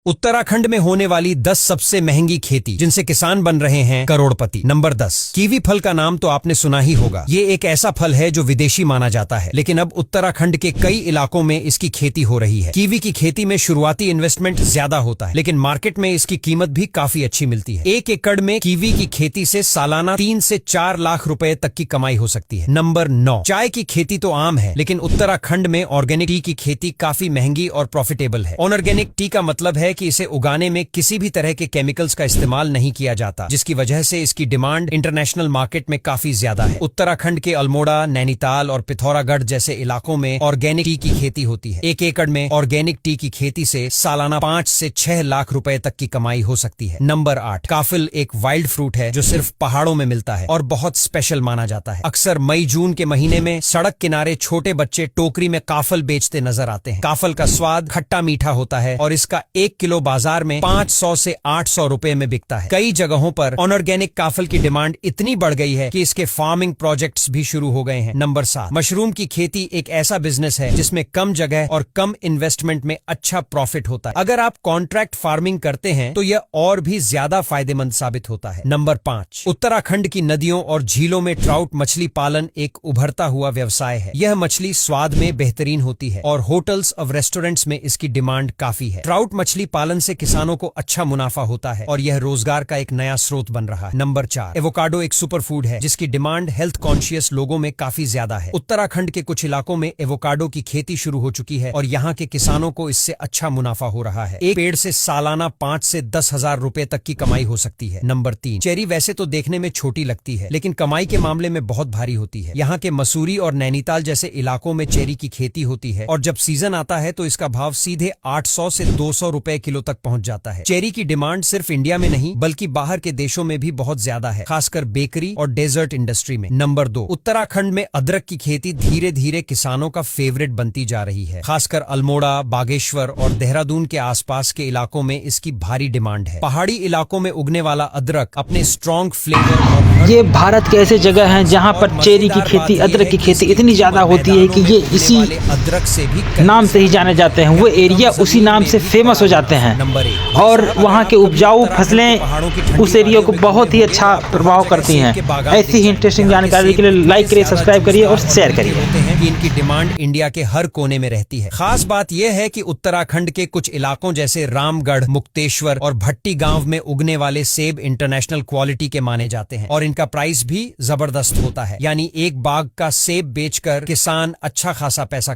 उत्तराखंड में होने वाली 10 सबसे महंगी खेती जिनसे किसान बन रहे हैं करोड़पति। नंबर 10, कीवी फल का नाम तो आपने सुना ही होगा। ये एक ऐसा फल है जो विदेशी माना जाता है, लेकिन अब उत्तराखंड के कई इलाकों में इसकी खेती हो रही है। कीवी की खेती में शुरुआती इन्वेस्टमेंट ज्यादा होता है, लेकिन मार्केट में इसकी कीमत भी काफी अच्छी मिलती है। 1 एकड़ में कीवी की खेती से सालाना 3 से 4 लाख रुपए तक की कमाई हो सकती है। नंबर 9, चाय की खेती तो आम है, लेकिन उत्तराखंड में ऑर्गेनिक टी की खेती काफी महंगी और प्रॉफिटेबल है। ऑर्गेनिक टी का मतलब है कि इसे उगाने में किसी भी तरह के केमिकल्स का इस्तेमाल नहीं किया जाता, जिसकी वजह से इसकी डिमांड इंटरनेशनल मार्केट में काफी ज्यादा है। उत्तराखंड के अल्मोड़ा, नैनीताल और पिथौरागढ़ जैसे इलाकों में ऑर्गेनिक टी की खेती होती है। 1 एकड़ में ऑर्गेनिक टी की खेती से सालाना 5 से 6 लाख रुपए तक की कमाई हो सकती है। नंबर 8, काफिल एक वाइल्ड फ्रूट है जो सिर्फ पहाड़ों में मिलता है और बहुत स्पेशल माना जाता है। अक्सर मई जून के महीने में सड़क किनारे छोटे बच्चे टोकरी में काफल बेचते नजर आते हैं। काफल का स्वाद खट्टा मीठा होता है और इसका 1 किलो बाजार में 500 से 800 रुपए में बिकता है। कई जगहों पर अनऑर्गेनिक काफल की डिमांड इतनी बढ़ गई है कि इसके फार्मिंग प्रोजेक्ट्स भी शुरू हो गए हैं। नंबर 7, मशरूम की खेती एक ऐसा बिजनेस है जिसमें कम जगह और कम इन्वेस्टमेंट में अच्छा प्रॉफिट होता है। अगर आप कॉन्ट्रैक्ट फार्मिंग करते हैं तो यह और भी ज्यादा फायदेमंद साबित होता है। नंबर 5, उत्तराखंड की नदियों और झीलों में ट्राउट मछली पालन एक उभरता हुआ व्यवसाय है। यह मछली स्वाद में बेहतरीन होती है और होटल्स और रेस्टोरेंट्स में इसकी डिमांड काफी है। ट्राउट मछली पालन से किसानों को अच्छा मुनाफा होता है और यह रोजगार का एक नया स्रोत बन रहा है। नंबर 4, एवोकाडो एक सुपर फूड है जिसकी डिमांड हेल्थ कॉन्शियस लोगों में काफी ज्यादा है। उत्तराखंड के कुछ इलाकों में एवोकाडो की खेती शुरू हो चुकी है और यहाँ के किसानों को इससे अच्छा मुनाफा हो रहा है। एक पेड़ से सालाना 5 से 10 हजार रुपए तक की कमाई हो सकती है। नंबर 3, चेरी वैसे तो देखने में छोटी लगती है, लेकिन कमाई के मामले में बहुत भारी होती है। यहाँ के मसूरी और नैनीताल जैसे इलाकों में चेरी की खेती होती है और जब सीजन आता है तो इसका भाव सीधे 800 से 200 रुपए किलो तक पहुंच जाता है। चेरी की डिमांड सिर्फ इंडिया में नहीं बल्कि बाहर के देशों में भी बहुत ज्यादा है, खासकर बेकरी और डेजर्ट इंडस्ट्री में। नंबर 2, उत्तराखंड में अदरक की खेती धीरे धीरे किसानों का फेवरेट बनती जा रही है। खासकर अल्मोड़ा, बागेश्वर और देहरादून के आसपास के इलाकों में इसकी भारी डिमांड है। पहाड़ी इलाकों में उगने वाला अदरक अपने स्ट्रॉन्ग फ्लेवर और ये भारत के ऐसे जगह हैं जहां पर चेरी की खेती, अदरक की खेती इतनी ज्यादा होती है कि ये इसी अदरक से भी नाम से ही जाने जाते हैं। वो एरिया उसी नाम से फेमस हो जाते हैं नंबर 1, और वहाँ के उपजाऊ फसलें उस एरिया को बहुत ही अच्छा प्रभाव करती हैं। ऐसी ही इंटरेस्टिंग जानकारी के लिए लाइक करिए, सब्सक्राइब करिए और शेयर करिए। कि इनकी डिमांड इंडिया के हर कोने में रहती है। खास बात यह है कि उत्तराखंड के कुछ इलाकों जैसे रामगढ़, मुक्तेश्वर और भट्टी गांव में उगने वाले सेब इंटरनेशनल क्वालिटी के माने जाते हैं और इनका प्राइस भी जबरदस्त होता है। यानी एक बाग का सेब बेचकर किसान अच्छा खासा पैसा